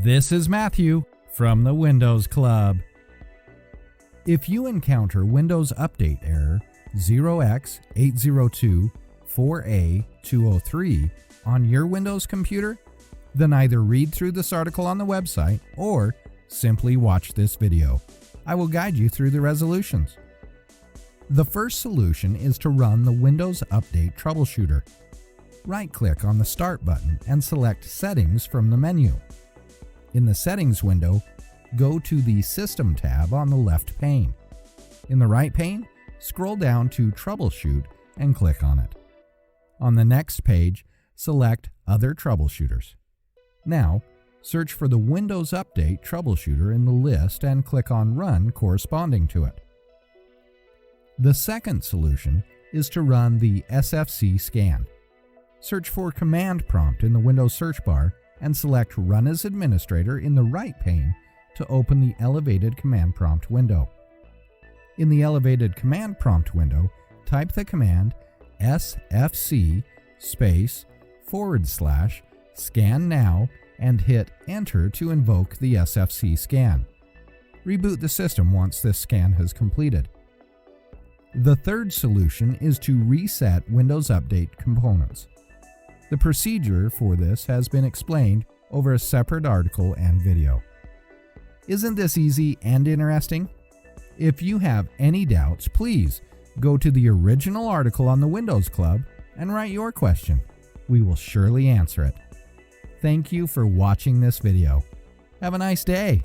This is Matthew from the Windows Club. If you encounter Windows Update error 0x8024a203 on your Windows computer, then either read through this article on the website or simply watch this video. I will guide you through the resolutions. The first solution is to run the Windows Update Troubleshooter. Right-click on the Start button and select Settings from the menu. In the Settings window, go to the System tab on the left pane. In the right pane, scroll down to Troubleshoot and click on it. On the next page, select Other Troubleshooters. Now, search for the Windows Update Troubleshooter in the list and click on Run corresponding to it. The second solution is to run the SFC Scan. Search for Command Prompt in the Windows search bar and select Run as Administrator in the right pane to open the elevated command prompt window. In the elevated command prompt window, type the command SFC /scan now and hit Enter to invoke the SFC scan. Reboot the system once this scan has completed. The third solution is to reset Windows Update components. The procedure for this has been explained over a separate article and video. Isn't this easy and interesting? If you have any doubts, please go to the original article on the Windows Club and write your question. We will surely answer it. Thank you for watching this video. Have a nice day.